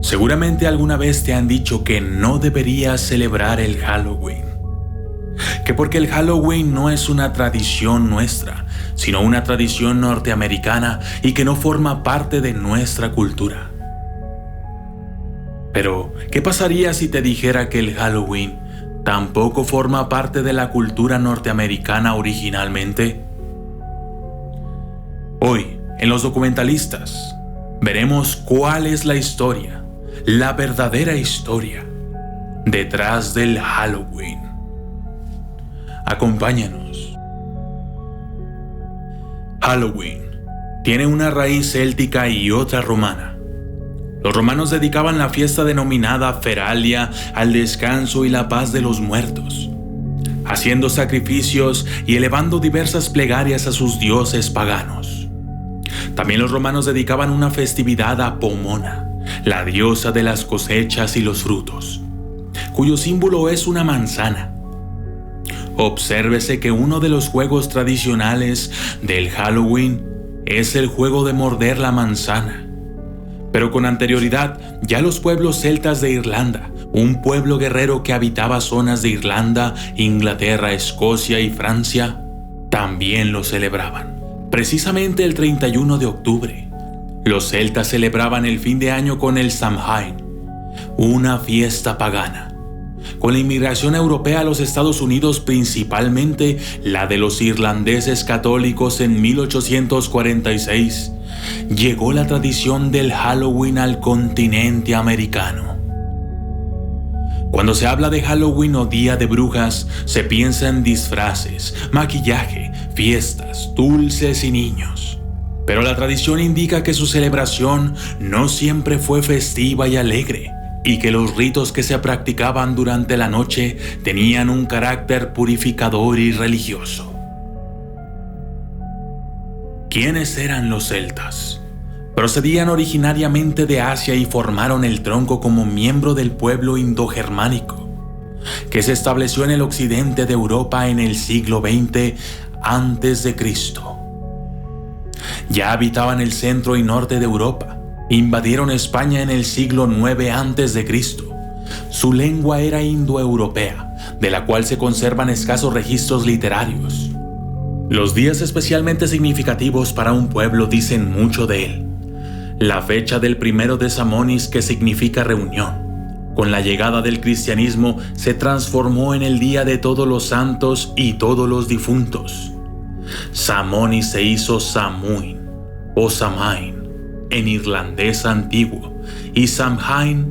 Seguramente alguna vez te han dicho que no deberías celebrar el Halloween. Que porque el Halloween no es una tradición nuestra, sino una tradición norteamericana y que no forma parte de nuestra cultura. Pero, ¿qué pasaría si te dijera que el Halloween tampoco forma parte de la cultura norteamericana originalmente? Hoy, en Los Documentalistas, veremos cuál es la historia, la verdadera historia, detrás del Halloween. Acompáñanos. Halloween tiene una raíz céltica y otra romana. Los romanos dedicaban la fiesta denominada Feralia al descanso y la paz de los muertos, haciendo sacrificios y elevando diversas plegarias a sus dioses paganos. También los romanos dedicaban una festividad a Pomona, la diosa de las cosechas y los frutos, cuyo símbolo es una manzana. Obsérvese que uno de los juegos tradicionales del Halloween es el juego de morder la manzana. Pero con anterioridad, ya los pueblos celtas de Irlanda, un pueblo guerrero que habitaba zonas de Irlanda, Inglaterra, Escocia y Francia, también lo celebraban. Precisamente el 31 de octubre, los celtas celebraban el fin de año con el Samhain, una fiesta pagana. Con la inmigración europea a los Estados Unidos, principalmente la de los irlandeses católicos en 1846, llegó la tradición del Halloween al continente americano. Cuando se habla de Halloween o Día de Brujas, se piensa en disfraces, maquillaje, fiestas, dulces y niños. Pero la tradición indica que su celebración no siempre fue festiva y alegre, y que los ritos que se practicaban durante la noche tenían un carácter purificador y religioso. ¿Quiénes eran los celtas? Procedían originariamente de Asia y formaron el tronco como miembro del pueblo indogermánico, que se estableció en el occidente de Europa en el siglo XX a.C. Ya habitaban el centro y norte de Europa. Invadieron España en el siglo IX a.C. Su lengua era indoeuropea, de la cual se conservan escasos registros literarios. Los días especialmente significativos para un pueblo dicen mucho de él. La fecha del 1 de Samonis, que significa reunión, con la llegada del cristianismo se transformó en el Día de Todos los Santos y Todos los Difuntos. Samonis se hizo Samhain o Samhain en irlandés antiguo y Samhain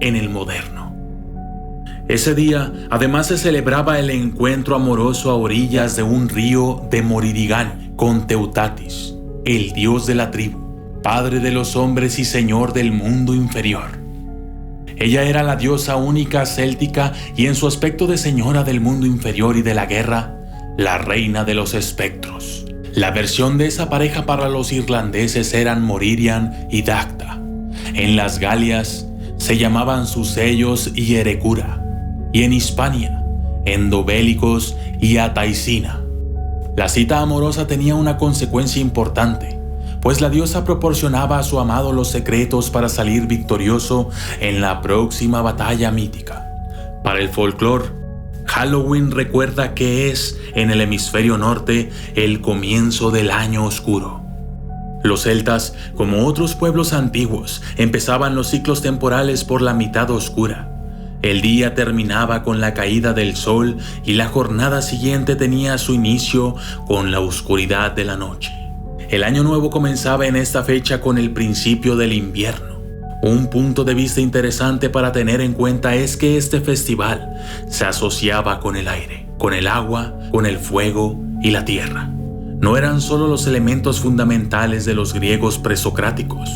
en el moderno. Ese día además se celebraba el encuentro amoroso a orillas de un río de Moridigani con Teutatis, el dios de la tribu, padre de los hombres y señor del mundo inferior. Ella era la diosa única céltica y en su aspecto de señora del mundo inferior y de la guerra, la reina de los espectros. La versión de esa pareja para los irlandeses eran Moririan y Dacta. En las Galias se llamaban Susellos y Erecura, y en Hispania, Endobélicos y Ataicina. La cita amorosa tenía una consecuencia importante, pues la diosa proporcionaba a su amado los secretos para salir victorioso en la próxima batalla mítica. Para el folclore, Halloween recuerda que es, en el hemisferio norte, el comienzo del año oscuro. Los celtas, como otros pueblos antiguos, empezaban los ciclos temporales por la mitad oscura. El día terminaba con la caída del sol y la jornada siguiente tenía su inicio con la oscuridad de la noche. El año nuevo comenzaba en esta fecha con el principio del invierno. Un punto de vista interesante para tener en cuenta es que este festival se asociaba con el aire, con el agua, con el fuego y la tierra. No eran solo los elementos fundamentales de los griegos presocráticos,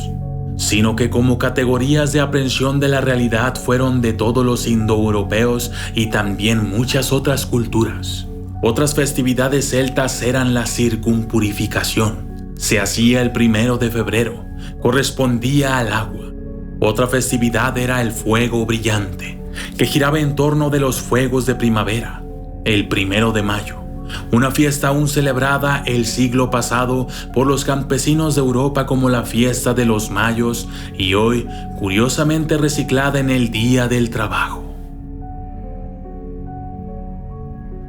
sino que como categorías de aprehensión de la realidad fueron de todos los indoeuropeos y también muchas otras culturas. Otras festividades celtas eran la circumpurificación. Se hacía el 1 de febrero, correspondía al agua. Otra festividad era el fuego brillante, que giraba en torno de los fuegos de primavera, el 1 de mayo, una fiesta aún celebrada el siglo pasado por los campesinos de Europa como la fiesta de los mayos y hoy curiosamente reciclada en el Día del Trabajo.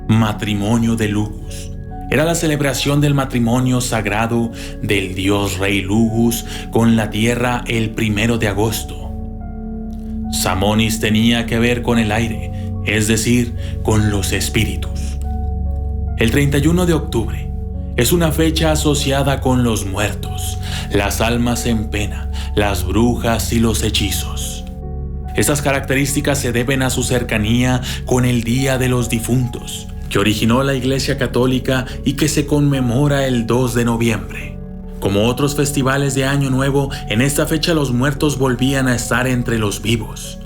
Matrimonio de Lugus. Era la celebración del matrimonio sagrado del dios rey Lugus con la tierra el 1 de agosto. Samonis tenía que ver con el aire, es decir, con los espíritus. El 31 de octubre es una fecha asociada con los muertos, las almas en pena, las brujas y los hechizos. Estas características se deben a su cercanía con el Día de los Difuntos, que originó la Iglesia Católica y que se conmemora el 2 de noviembre. Como otros festivales de Año Nuevo, en esta fecha los muertos volvían a estar entre los vivos.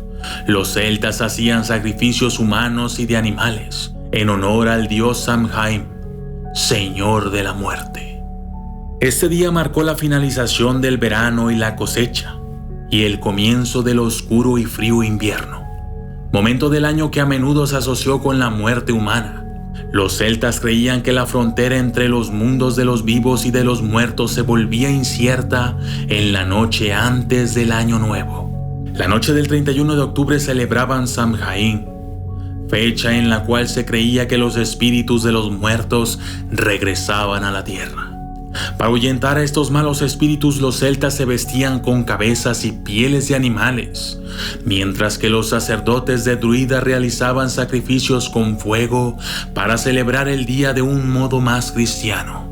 Los celtas hacían sacrificios humanos y de animales, en honor al dios Samhain, señor de la muerte. Este día marcó la finalización del verano y la cosecha, y el comienzo del oscuro y frío invierno, momento del año que a menudo se asoció con la muerte humana. Los celtas creían que la frontera entre los mundos de los vivos y de los muertos se volvía incierta en la noche antes del Año Nuevo. La noche del 31 de octubre celebraban Samhain, fecha en la cual se creía que los espíritus de los muertos regresaban a la tierra. Para ahuyentar a estos malos espíritus, los celtas se vestían con cabezas y pieles de animales, mientras que los sacerdotes de druida realizaban sacrificios con fuego para celebrar el día de un modo más cristiano.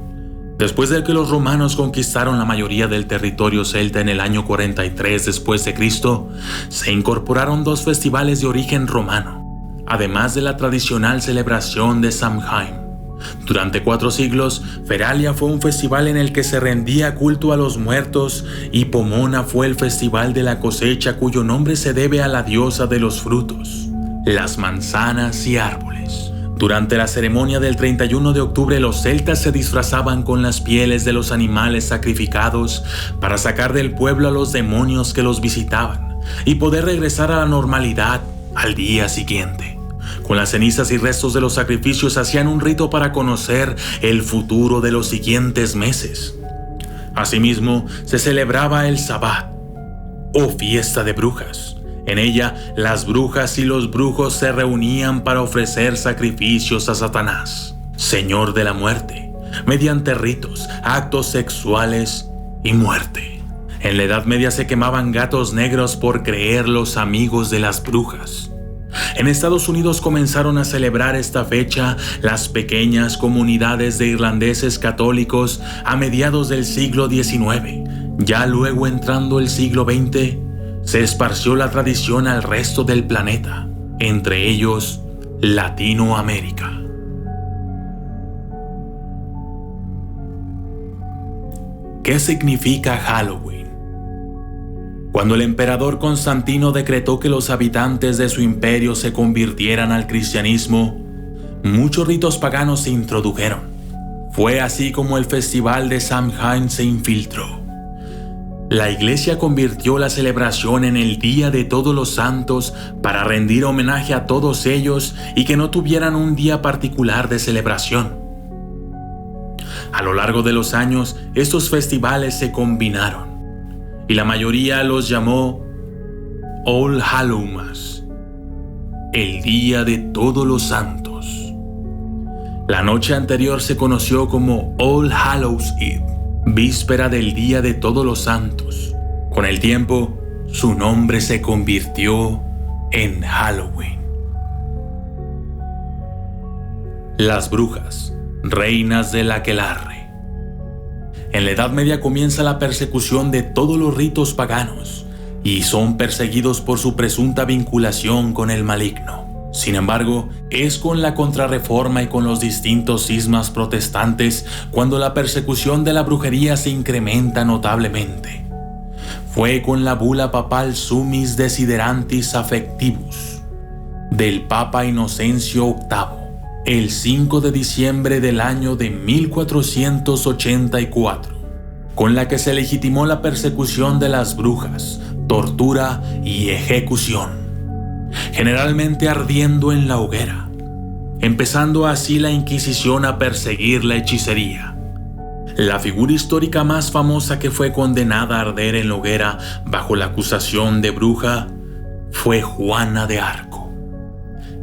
Después de que los romanos conquistaron la mayoría del territorio celta en el año 43 después de Cristo, se incorporaron 2 festivales de origen romano, además de la tradicional celebración de Samhain. Durante 4 siglos, Feralia fue un festival en el que se rendía culto a los muertos y Pomona fue el festival de la cosecha cuyo nombre se debe a la diosa de los frutos, las manzanas y árboles. Durante la ceremonia del 31 de octubre, los celtas se disfrazaban con las pieles de los animales sacrificados para sacar del pueblo a los demonios que los visitaban y poder regresar a la normalidad al día siguiente. Con las cenizas y restos de los sacrificios hacían un rito para conocer el futuro de los siguientes meses. Asimismo, se celebraba el Sabbat, o fiesta de brujas. En ella, las brujas y los brujos se reunían para ofrecer sacrificios a Satanás, señor de la muerte, mediante ritos, actos sexuales y muerte. En la Edad Media se quemaban gatos negros por creer los amigos de las brujas. En Estados Unidos comenzaron a celebrar esta fecha las pequeñas comunidades de irlandeses católicos a mediados del siglo XIX. Ya luego, entrando el siglo XX, se esparció la tradición al resto del planeta, entre ellos Latinoamérica. ¿Qué significa Halloween? Cuando el emperador Constantino decretó que los habitantes de su imperio se convirtieran al cristianismo, muchos ritos paganos se introdujeron. Fue así como el festival de Samhain se infiltró. La iglesia convirtió la celebración en el Día de Todos los Santos para rendir homenaje a todos ellos y que no tuvieran un día particular de celebración. A lo largo de los años, estos festivales se combinaron y la mayoría los llamó All Hallowmas, el Día de Todos los Santos. La noche anterior se conoció como All Hallows Eve, víspera del Día de Todos los Santos. Con el tiempo, su nombre se convirtió en Halloween. Las brujas, reinas del aquelarre. En la Edad Media comienza la persecución de todos los ritos paganos y son perseguidos por su presunta vinculación con el maligno. Sin embargo, es con la Contrarreforma y con los distintos cismas protestantes cuando la persecución de la brujería se incrementa notablemente. Fue con la bula papal Summis Desiderantis Affectivus del Papa Inocencio VIII, el 5 de diciembre del año de 1484, con la que se legitimó la persecución de las brujas, tortura y ejecución, generalmente ardiendo en la hoguera. empezando así la Inquisición a perseguir la hechicería. La figura histórica más famosa que fue condenada a arder en la hoguera bajo la acusación de bruja fue Juana de Arco.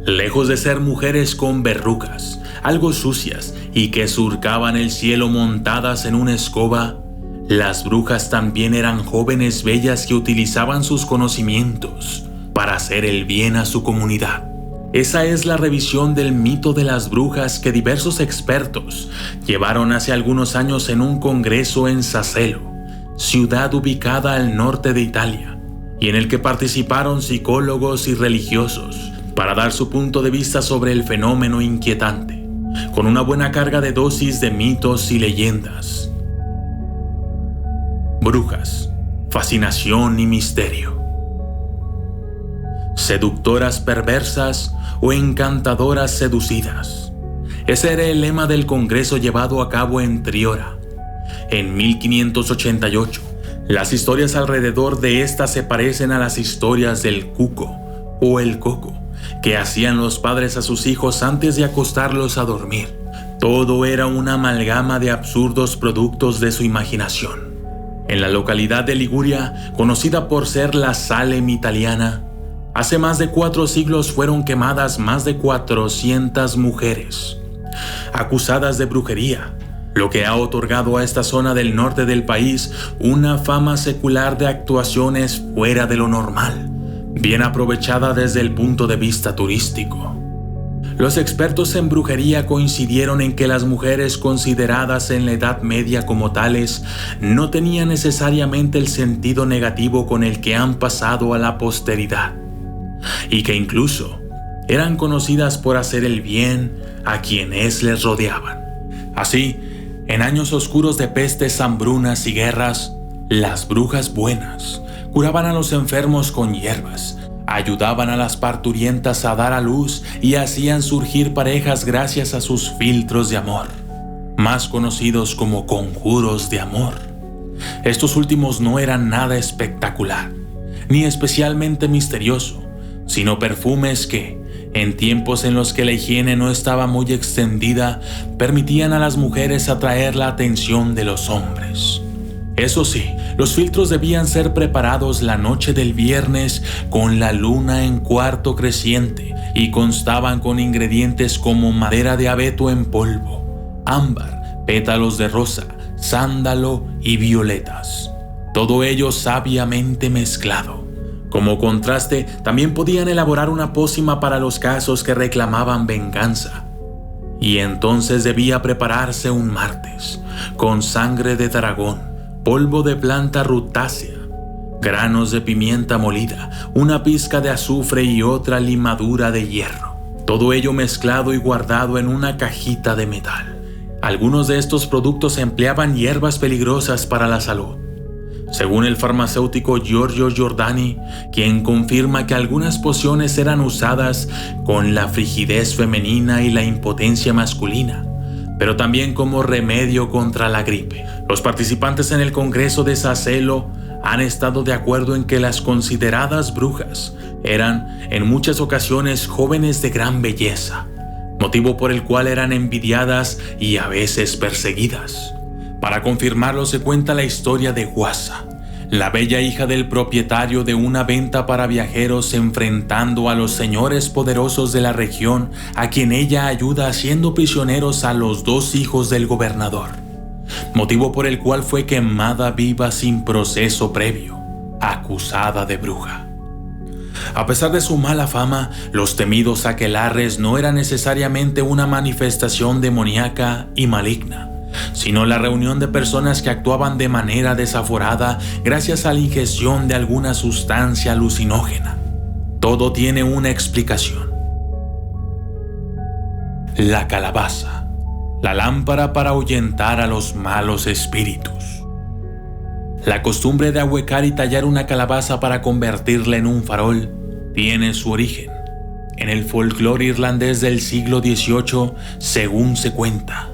Lejos de ser mujeres con verrugas, algo sucias y que surcaban el cielo montadas en una escoba, las brujas también eran jóvenes bellas que utilizaban sus conocimientos para hacer el bien a su comunidad. Esa es la revisión del mito de las brujas que diversos expertos llevaron hace algunos años en un congreso en Sassuolo, ciudad ubicada al norte de Italia, y en el que participaron psicólogos y religiosos para dar su punto de vista sobre el fenómeno inquietante, con una buena carga de dosis de mitos y leyendas. Brujas, fascinación y misterio. Seductoras perversas o encantadoras seducidas. Ese era el lema del congreso llevado a cabo en Triora. En 1588, las historias alrededor de esta se parecen a las historias del cuco o el coco que hacían los padres a sus hijos antes de acostarlos a dormir. Todo era una amalgama de absurdos productos de su imaginación. En la localidad de Liguria, conocida por ser la Salem italiana, hace más de 4 siglos fueron quemadas más de 400 mujeres, acusadas de brujería, lo que ha otorgado a esta zona del norte del país una fama secular de actuaciones fuera de lo normal, bien aprovechada desde el punto de vista turístico. Los expertos en brujería coincidieron en que las mujeres consideradas en la Edad Media como tales no tenían necesariamente el sentido negativo con el que han pasado a la posteridad, y que incluso eran conocidas por hacer el bien a quienes les rodeaban. Así, en años oscuros de pestes, hambrunas y guerras, las brujas buenas curaban a los enfermos con hierbas, ayudaban a las parturientas a dar a luz y hacían surgir parejas gracias a sus filtros de amor, más conocidos como conjuros de amor. Estos últimos no eran nada espectacular, ni especialmente misterioso, sino perfumes que, en tiempos en los que la higiene no estaba muy extendida, permitían a las mujeres atraer la atención de los hombres. Eso sí, los filtros debían ser preparados la noche del viernes con la luna en cuarto creciente y constaban con ingredientes como madera de abeto en polvo, ámbar, pétalos de rosa, sándalo y violetas. Todo ello sabiamente mezclado. Como contraste, también podían elaborar una pócima para los casos que reclamaban venganza. Y entonces debía prepararse un martes, con sangre de dragón, polvo de planta rutácea, granos de pimienta molida, una pizca de azufre y otra limadura de hierro. Todo ello mezclado y guardado en una cajita de metal. Algunos de estos productos empleaban hierbas peligrosas para la salud. Según el farmacéutico Giorgio Giordani, quien confirma que algunas pociones eran usadas con la frigidez femenina y la impotencia masculina, pero también como remedio contra la gripe. Los participantes en el Congreso de Sassuolo han estado de acuerdo en que las consideradas brujas eran en muchas ocasiones jóvenes de gran belleza, motivo por el cual eran envidiadas y a veces perseguidas. Para confirmarlo se cuenta la historia de Guasa, la bella hija del propietario de una venta para viajeros, enfrentando a los señores poderosos de la región, a quien ella ayuda haciendo prisioneros a los 2 hijos del gobernador, motivo por el cual fue quemada viva sin proceso previo, acusada de bruja. A pesar de su mala fama, los temidos aquelarres no eran necesariamente una manifestación demoníaca y maligna, sino la reunión de personas que actuaban de manera desaforada gracias a la ingestión de alguna sustancia alucinógena. Todo tiene una explicación. La calabaza, la lámpara para ahuyentar a los malos espíritus. La costumbre de ahuecar y tallar una calabaza para convertirla en un farol tiene su origen en el folclore irlandés del siglo XVIII, según se cuenta.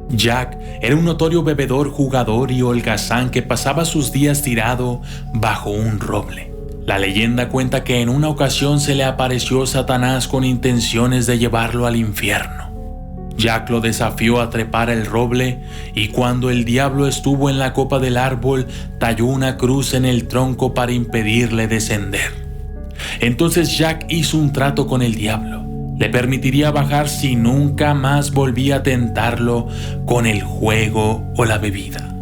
Jack era un notorio bebedor, jugador y holgazán que pasaba sus días tirado bajo un roble, La leyenda cuenta que en una ocasión se le apareció Satanás con intenciones de llevarlo al infierno. Jack lo desafió a trepar el roble y cuando el diablo estuvo en la copa del árbol, talló una cruz en el tronco para impedirle descender. Entonces Jack hizo un trato con el diablo. Le permitiría bajar si nunca más volvía a tentarlo con el juego o la bebida.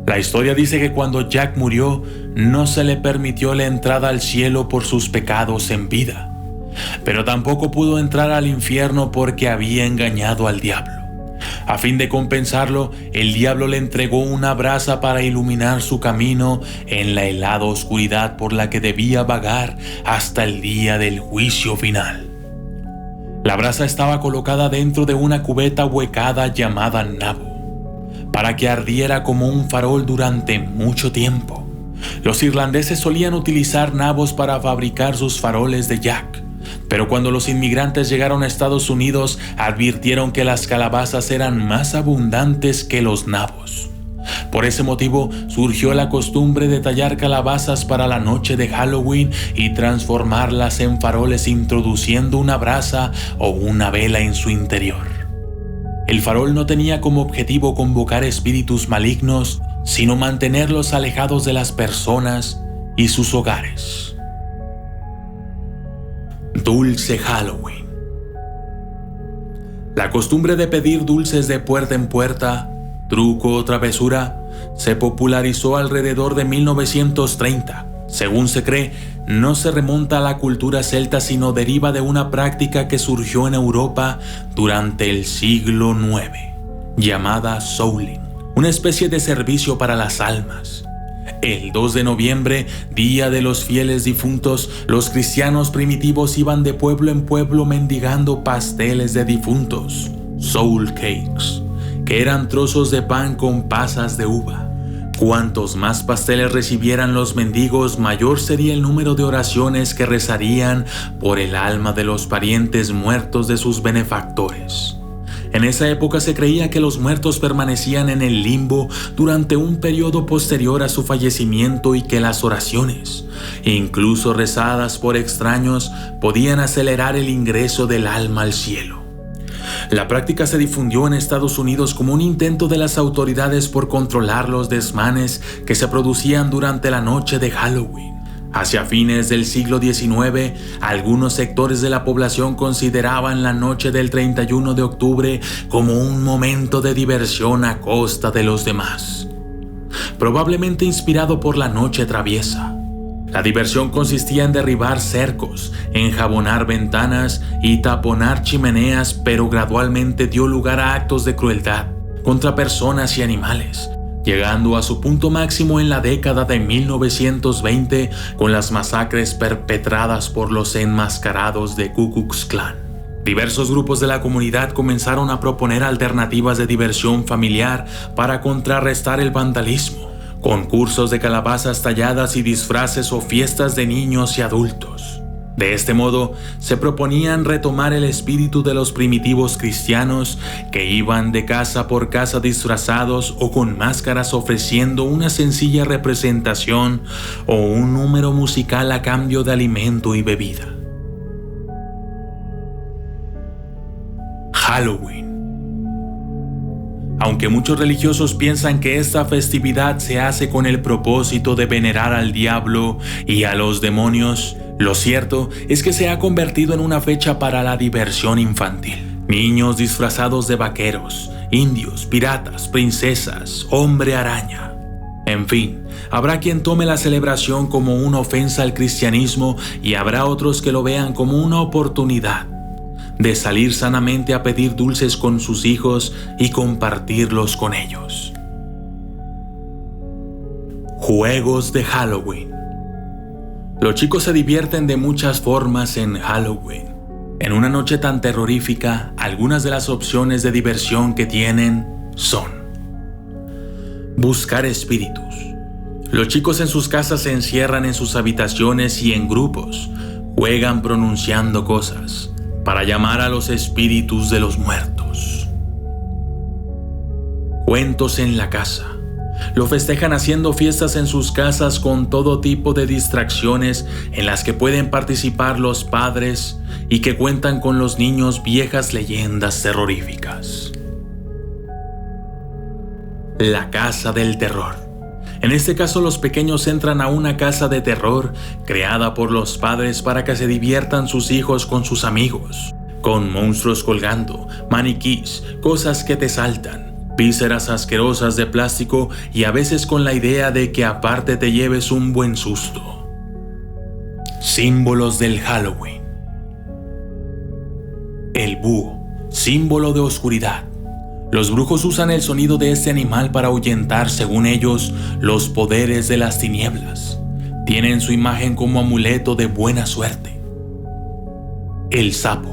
La historia dice que cuando Jack murió, no se le permitió la entrada al cielo por sus pecados en vida, pero tampoco pudo entrar al infierno porque había engañado al diablo. A fin de compensarlo, el diablo le entregó una brasa para iluminar su camino en la helada oscuridad por la que debía vagar hasta el día del juicio final. La brasa estaba colocada dentro de una cubeta huecada llamada nabo, para que ardiera como un farol durante mucho tiempo. Los irlandeses solían utilizar nabos para fabricar sus faroles de Jack, pero cuando los inmigrantes llegaron a Estados Unidos, advirtieron que las calabazas eran más abundantes que los nabos. Por ese motivo surgió la costumbre de tallar calabazas para la noche de Halloween y transformarlas en faroles introduciendo una brasa o una vela en su interior. El farol no tenía como objetivo convocar espíritus malignos, sino mantenerlos alejados de las personas y sus hogares. Dulce Halloween. La costumbre de pedir dulces de puerta en puerta, truco o travesura, se popularizó alrededor de 1930. Según se cree, no se remonta a la cultura celta, sino deriva de una práctica que surgió en Europa durante el siglo IX, llamada Souling, una especie de servicio para las almas. El 2 de noviembre, día de los fieles difuntos, los cristianos primitivos iban de pueblo en pueblo mendigando pasteles de difuntos, soul cakes, que eran trozos de pan con pasas de uva. Cuantos más pasteles recibieran los mendigos, mayor sería el número de oraciones que rezarían por el alma de los parientes muertos de sus benefactores. En esa época se creía que los muertos permanecían en el limbo durante un periodo posterior a su fallecimiento y que las oraciones, incluso rezadas por extraños, podían acelerar el ingreso del alma al cielo. La práctica se difundió en Estados Unidos como un intento de las autoridades por controlar los desmanes que se producían durante la noche de Halloween. Hacia fines del siglo XIX, algunos sectores de la población consideraban la noche del 31 de octubre como un momento de diversión a costa de los demás, probablemente inspirado por la noche traviesa. La diversión consistía en derribar cercos, enjabonar ventanas y taponar chimeneas, pero gradualmente dio lugar a actos de crueldad contra personas y animales, llegando a su punto máximo en la década de 1920 con las masacres perpetradas por los enmascarados de Ku Klux Klan. Diversos grupos de la comunidad comenzaron a proponer alternativas de diversión familiar para contrarrestar el vandalismo, concursos de calabazas talladas y disfraces o fiestas de niños y adultos. De este modo, se proponían retomar el espíritu de los primitivos cristianos que iban de casa por casa disfrazados o con máscaras ofreciendo una sencilla representación o un número musical a cambio de alimento y bebida. Halloween. Aunque muchos religiosos piensan que esta festividad se hace con el propósito de venerar al diablo y a los demonios, lo cierto es que se ha convertido en una fecha para la diversión infantil. Niños disfrazados de vaqueros, indios, piratas, princesas, hombre araña. En fin, habrá quien tome la celebración como una ofensa al cristianismo y habrá otros que lo vean como una oportunidad de salir sanamente a pedir dulces con sus hijos y compartirlos con ellos. Juegos de Halloween. Los chicos se divierten de muchas formas en Halloween. En una noche tan terrorífica, algunas de las opciones de diversión que tienen son: buscar espíritus. Los chicos en sus casas se encierran en sus habitaciones y en grupos juegan pronunciando cosas para llamar a los espíritus de los muertos. Cuentos en la casa. Lo festejan haciendo fiestas en sus casas con todo tipo de distracciones en las que pueden participar los padres y que cuentan con los niños viejas leyendas terroríficas. La casa del terror. En este caso, los pequeños entran a una casa de terror creada por los padres para que se diviertan sus hijos con sus amigos, con monstruos colgando, maniquís, cosas que te saltan, vísceras asquerosas de plástico y a veces con la idea de que aparte te lleves un buen susto. Símbolos del Halloween. El búho, símbolo de oscuridad. Los brujos usan el sonido de este animal para ahuyentar, según ellos, los poderes de las tinieblas. Tienen su imagen como amuleto de buena suerte. El sapo.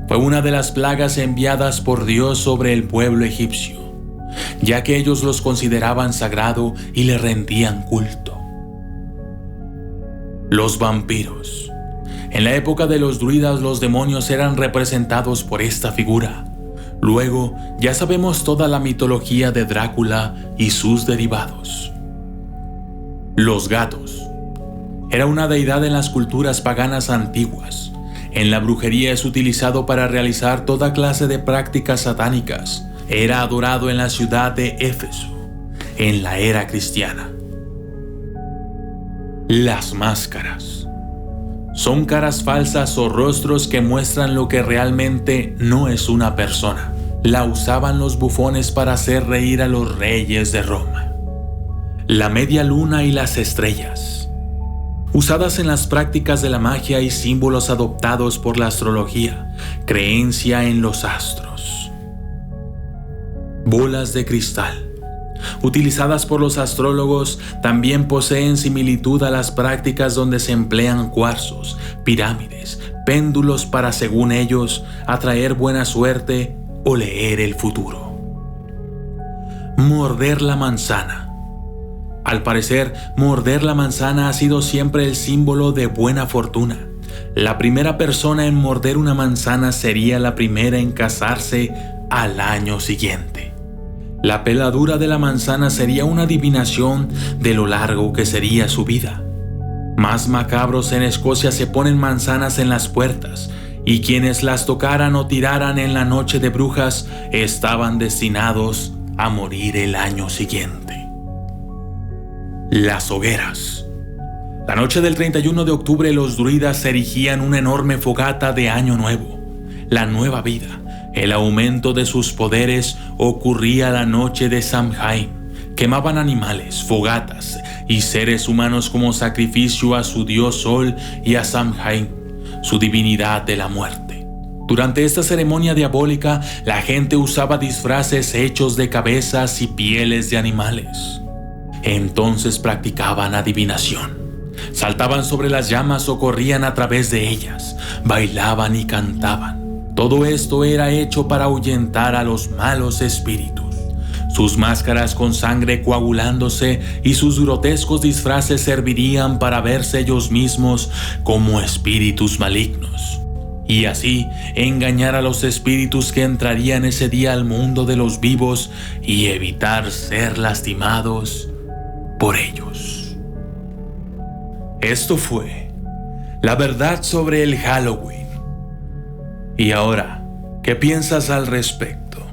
Fue una de las plagas enviadas por Dios sobre el pueblo egipcio, ya que ellos los consideraban sagrado y le rendían culto. Los vampiros. En la época de los druidas, los demonios eran representados por esta figura. Luego, ya sabemos toda la mitología de Drácula y sus derivados. Los gatos. Era una deidad en las culturas paganas antiguas. En la brujería es utilizado para realizar toda clase de prácticas satánicas. Era adorado en la ciudad de Éfeso, en la era cristiana. Las máscaras. Son caras falsas o rostros que muestran lo que realmente no es una persona. La usaban los bufones para hacer reír a los reyes de Roma. La media luna y las estrellas. Usadas en las prácticas de la magia y símbolos adoptados por la astrología, creencia en los astros. Bolas de cristal. Utilizadas por los astrólogos, también poseen similitud a las prácticas donde se emplean cuarzos, pirámides, péndulos para, según ellos, atraer buena suerte o leer el futuro. Morder la manzana. Al parecer, morder la manzana ha sido siempre el símbolo de buena fortuna. La primera persona en morder una manzana sería la primera en casarse al año siguiente. La peladura de la manzana sería una adivinación de lo largo que sería su vida. Más macabros, en Escocia se ponen manzanas en las puertas, y quienes las tocaran o tiraran en la noche de brujas estaban destinados a morir el año siguiente. Las hogueras. La noche del 31 de octubre los druidas erigían una enorme fogata de Año Nuevo, la nueva vida. El aumento de sus poderes ocurría la noche de Samhain. Quemaban animales, fogatas y seres humanos como sacrificio a su dios Sol y a Samhain, su divinidad de la muerte. Durante esta ceremonia diabólica, la gente usaba disfraces hechos de cabezas y pieles de animales. Entonces practicaban adivinación. Saltaban sobre las llamas o corrían a través de ellas, bailaban y cantaban. Todo esto era hecho para ahuyentar a los malos espíritus. Sus máscaras con sangre coagulándose y sus grotescos disfraces servirían para verse ellos mismos como espíritus malignos, y así engañar a los espíritus que entrarían ese día al mundo de los vivos y evitar ser lastimados por ellos. Esto fue la verdad sobre el Halloween. Y ahora, ¿qué piensas al respecto?